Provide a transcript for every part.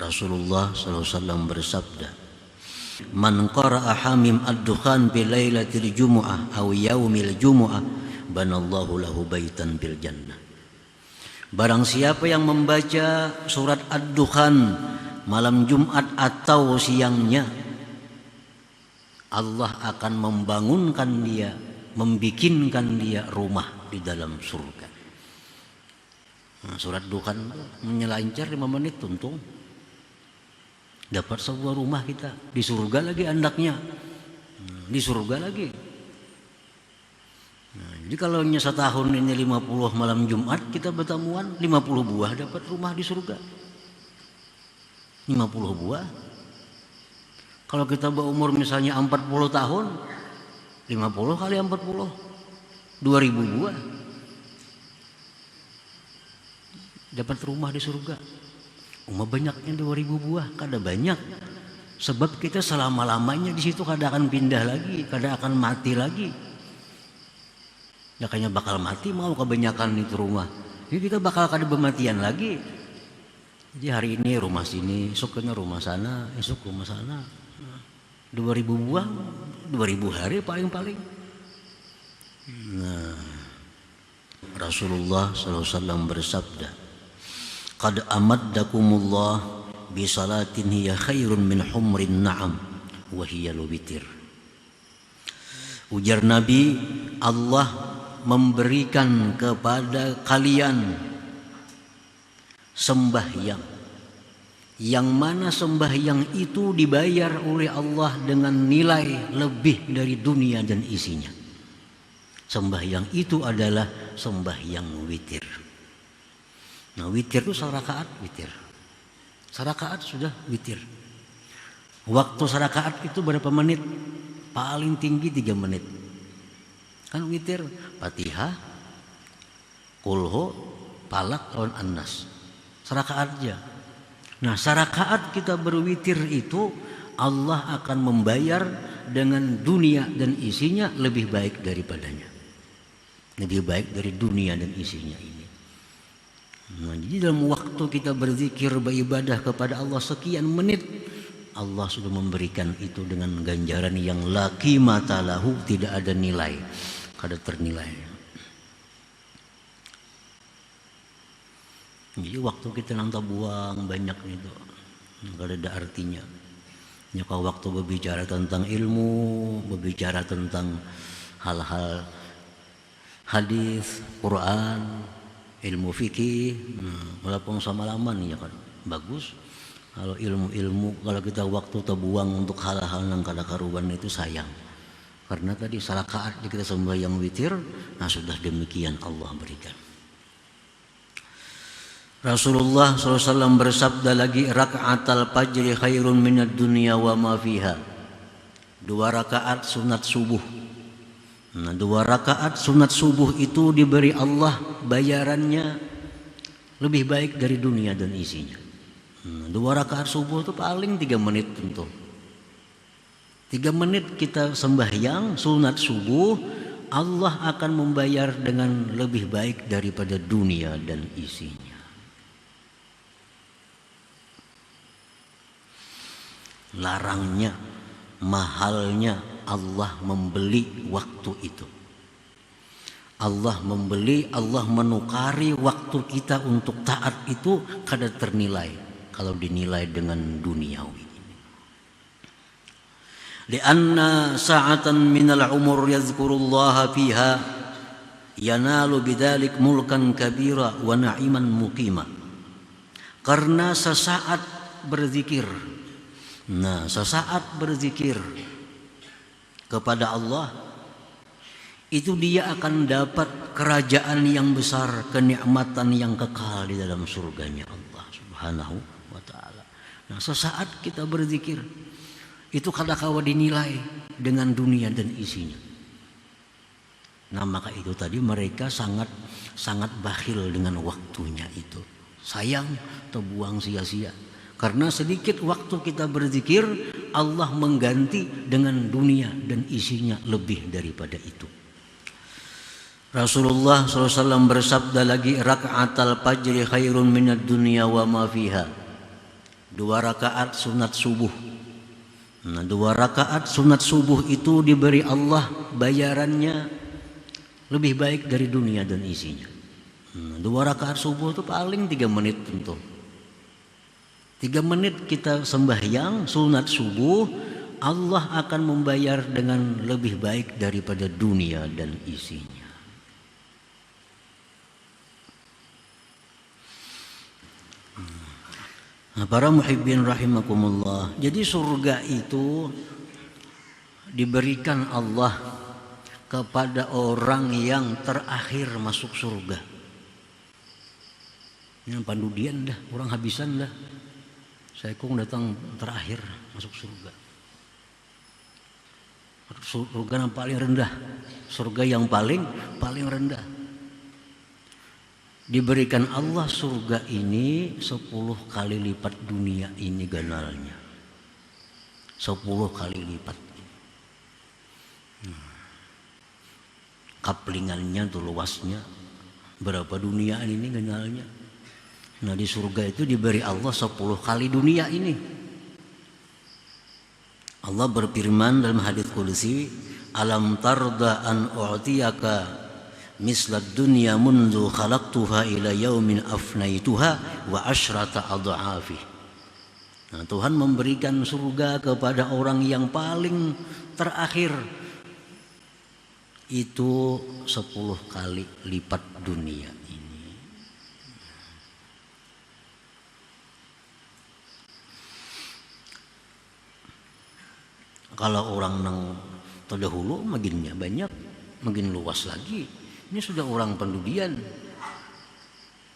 Rasulullah SAW bersabda, "Man qara'a hamim ad-dukhan bi lailatil jumu'ah aw yaumil jumu'ah, banallahu lahu baitan bil jannah." Barang siapa yang membaca surat ad-dukhan malam Jumat atau siangnya, Allah akan membangunkan dia, membikinkan dia rumah di dalam surga. Nah, surat dukhan menyelancar 5 menit tuntung. Dapat sebuah rumah kita di surga lagi andaknya. Di surga lagi. Nah, jadi kalau setahun ini 50 malam Jumat kita bertemuan 50 buah dapat rumah di surga. 50 buah. Kalau kita berumur misalnya 40 tahun, 50 kali 40, 2000 buah. Dapat rumah di surga. Banyaknya 2000 buah, kada banyak. Sebab kita selama-lamanya di situ kada akan pindah lagi, kada akan mati lagi. Ya kayaknya bakal mati mau kebanyakan itu rumah. Jadi kita bakal kada bermatian lagi. Jadi hari ini rumah sini, esoknya rumah sana, esok rumah sana. 2000 buah, 2000 hari paling-paling. Nah, Rasulullah SAW bersabda, "Qad amaddakumullah bi salatin hiya khairun min humrin na'am wa hiya witir." Ujar Nabi, Allah memberikan kepada kalian sembahyang, yang mana sembahyang itu dibayar oleh Allah dengan nilai lebih dari dunia dan isinya. Sembahyang itu adalah sembahyang witir. Nah, witir itu sarakaat witir. Sarakaat sudah witir. Waktu sarakaat itu berapa menit? Paling tinggi 3 menit. Kan witir Fatihah, Qulhu, Falaq, lawan An-Nas. Sarakaat aja. Nah, sarakaat kita berwitir itu Allah akan membayar dengan dunia dan isinya lebih baik daripadanya. Lebih baik dari dunia dan isinya ini. Nah, jadi dalam waktu kita berzikir beribadah kepada Allah sekian menit, Allah sudah memberikan itu dengan ganjaran yang la qimata lahu, tidak ada nilai, kada ternilai. Jadi waktu kita nanta buang banyak itu, kada ada artinya. Ya, kalau waktu berbicara tentang ilmu, berbicara tentang hal-hal hadis, Quran, ilmu fikih, walaupun sama laman ya kan bagus. Kalau ilmu-ilmu, kalau kita waktu terbuang untuk hal-hal yang kada karuban itu sayang. Karena tadi sarakaat kita sembahyang witir, nah sudah demikian Allah berikan. Rasulullah SAW bersabda lagi, "Raka'atal fajri khairun minad dunya wa ma fiha." 2 rakaat sunat subuh. Nah, 2 rakaat sunat subuh itu diberi Allah bayarannya lebih baik dari dunia dan isinya. 2 rakaat subuh itu paling 3 menit tentu. 3 menit kita sembahyang sunat subuh, Allah akan membayar dengan lebih baik daripada dunia dan isinya. Larangnya, mahalnya Allah membeli waktu itu. Allah membeli, Allah menukari waktu kita untuk taat itu kada ternilai kalau dinilai dengan duniawi. Lianna sa'atan minal umur yazkurullaha fiha yanalu bidzalik mulkan kabira wa na'iman muqima. Karena sesaat berzikir, sesaat berzikir kepada Allah, itu dia akan dapat kerajaan yang besar, kenikmatan yang kekal di dalam surganya Allah Subhanahu wa ta'ala. Nah, sesaat kita berzikir itu kadang-kadang dinilai dengan dunia dan isinya. Nah, maka itu tadi mereka sangat bakhil dengan waktunya itu. Sayang terbuang sia-sia. Karena sedikit waktu kita berzikir, Allah mengganti dengan dunia dan isinya lebih daripada itu. Rasulullah SAW bersabda lagi, "Raka'atal fajri khairun minad dunya wa ma fiha." 2 rakaat sunat subuh. Nah, 2 rakaat sunat subuh itu diberi Allah bayarannya lebih baik dari dunia dan isinya. 2 rakaat subuh itu paling 3 menit tentu. 3 menit kita sembahyang sunat subuh, Allah akan membayar dengan lebih baik daripada dunia dan isinya. Nah, para muhibbin rahimakumullah. Jadi surga itu diberikan Allah kepada orang yang terakhir masuk surga. Yang pandudian dah, orang habisan dah. Saya kong datang terakhir masuk surga. Surga yang paling rendah, surga yang paling rendah. Diberikan Allah surga ini 10 kali lipat dunia ini ganalnya. 10 kali lipat. Kaplingannya tuh luasnya berapa dunia ini ganalnya. Nah, di surga itu diberi Allah 10 kali dunia ini. Allah berfirman dalam hadits qudsi, "Alam tarda an u'tiyaka mislad dunya mundu khalaqtuha ila yaumin afnaituha wa asyrata adha'afi." Nah, Tuhan memberikan surga kepada orang yang paling terakhir itu 10 kali lipat dunia ini. Kalau orang nang terdahulu makinnya banyak, makin luas lagi. Ini sudah orang pendudian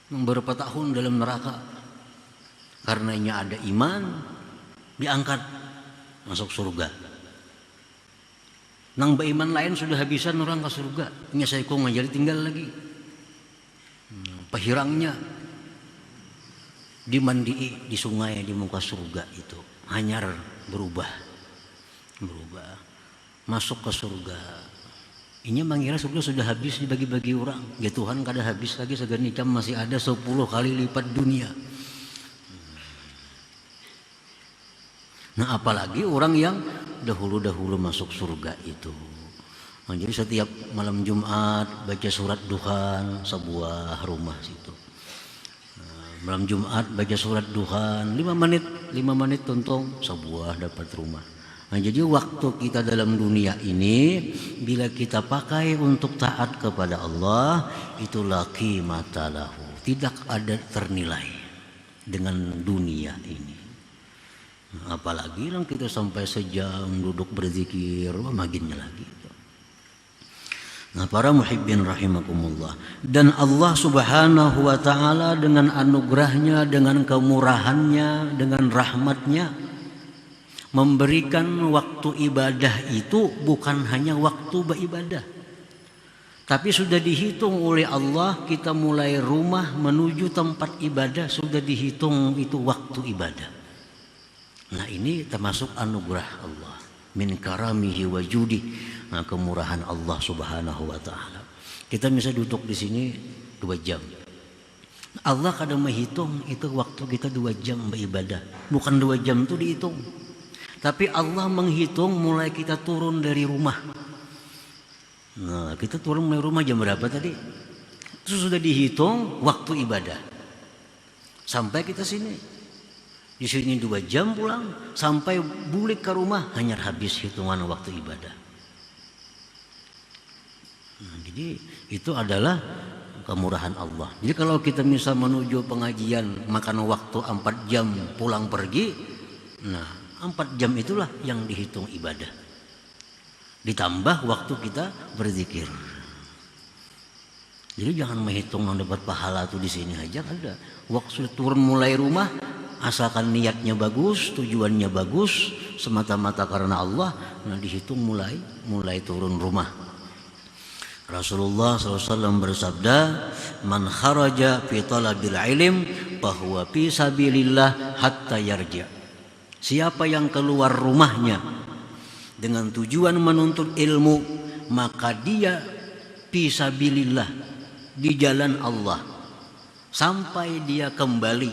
beberapa tahun dalam neraka. Karenanya ada iman, diangkat masuk surga. Nang beriman lain sudah habisan orang ke surga. Ini saya kok ngajari tinggal lagi. Pahirangnya dimandii di sungai di muka surga itu. Hanyar berubah. Masuk ke surga. Ini mengira surga sudah habis dibagi-bagi orang. Ya Tuhan kada habis lagi segini jam masih ada 10 kali lipat dunia. Nah, apalagi orang yang dahulu-dahulu masuk surga itu. Nah, jadi setiap malam Jumat baca surat Duhan sebuah rumah situ. Malam Jumat baca surat Duhan 5 menit tuntung sebuah dapat rumah. Nah, jadi waktu kita dalam dunia ini bila kita pakai untuk taat kepada Allah itu la qimata lahu, tidak ada ternilai dengan dunia ini. Nah, apalagi yang kita sampai sejam duduk berzikir, makinnya lagi. Nah, para muhibbin rahimakumullah, dan Allah Subhanahu wa taala dengan anugerahnya, dengan kemurahannya, dengan rahmatnya memberikan waktu ibadah itu bukan hanya waktu beribadah, tapi sudah dihitung oleh Allah. Kita mulai rumah menuju tempat ibadah sudah dihitung itu waktu ibadah. Nah, ini termasuk anugerah Allah, min karamihi wa judi. Nah, kemurahan Allah Subhanahu wa taala. Kita bisa duduk di sini 2 jam. Allah kadang menghitung itu waktu kita 2 jam beribadah. Bukan 2 jam itu dihitung. Tapi Allah menghitung mulai kita turun dari rumah. Nah, kita turun dari rumah jam berapa tadi? Itu sudah dihitung waktu ibadah. Sampai kita sini. Di sini 2 jam pulang. Sampai balik ke rumah hanya habis hitungan waktu ibadah. Nah, jadi itu adalah kemurahan Allah. Jadi kalau kita misal menuju pengajian makan waktu 4 jam pulang pergi. Nah, 4 jam itulah yang dihitung ibadah. Ditambah waktu kita berzikir. Jadi jangan menghitung yang dapat pahala tuh di sini aja, ada. Waktu turun mulai rumah, asalkan niatnya bagus, tujuannya bagus, semata-mata karena Allah, nah dihitung mulai turun rumah. Rasulullah SAW bersabda, "Man kharaja fi talabil ilm, fahuwa fi sabilillah hatta yarji'." Siapa yang keluar rumahnya dengan tujuan menuntut ilmu, maka dia fisabilillah, di jalan Allah, sampai dia kembali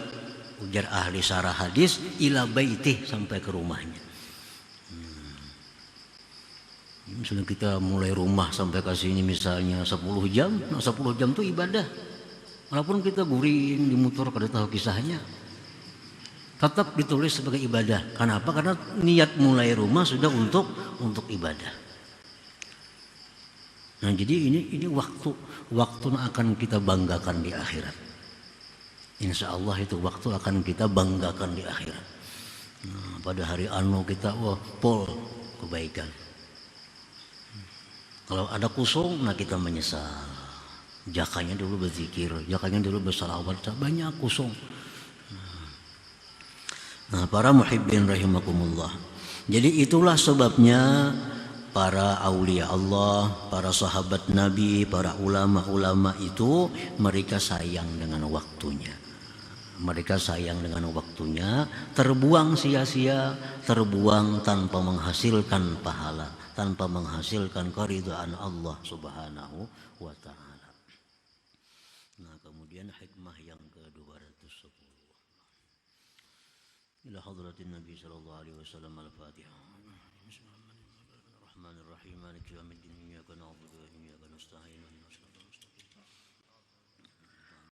ujar ahli syarah hadis, ila baitih, sampai ke rumahnya. Misalnya kita mulai rumah sampai ke sini misalnya 10 jam, nah 10 jam itu ibadah. Walaupun kita guring di motor, kada tahu kisahnya, tetap ditulis sebagai ibadah. Kenapa? Karena niat mulai rumah sudah untuk ibadah. Nah, jadi ini waktu akan kita banggakan di akhirat. Insya Allah itu waktu akan kita banggakan di akhirat. Nah, pada hari anu kita pol kebaikan. Kalau ada kusung, nah kita menyesal. Jakanya dulu berzikir, jakanya dulu bersalawat, banyak kusung. Nah, para muhibbin rahimakumullah. Jadi itulah sebabnya para aulia Allah, para sahabat Nabi, para ulama-ulama itu mereka sayang dengan waktunya. Mereka sayang dengan waktunya, terbuang sia-sia, terbuang tanpa menghasilkan pahala, tanpa menghasilkan keridhaan Allah Subhanahu wa taala. Nah, kemudian hikmah yang ke-210. Ila hadratin Nabi sallallahu alaihi wasallam al-Fatihah. Bismillahirrahmanirrahim. Maliki yaumiddin. Iyyaka na'budu wa iyyaka nasta'in.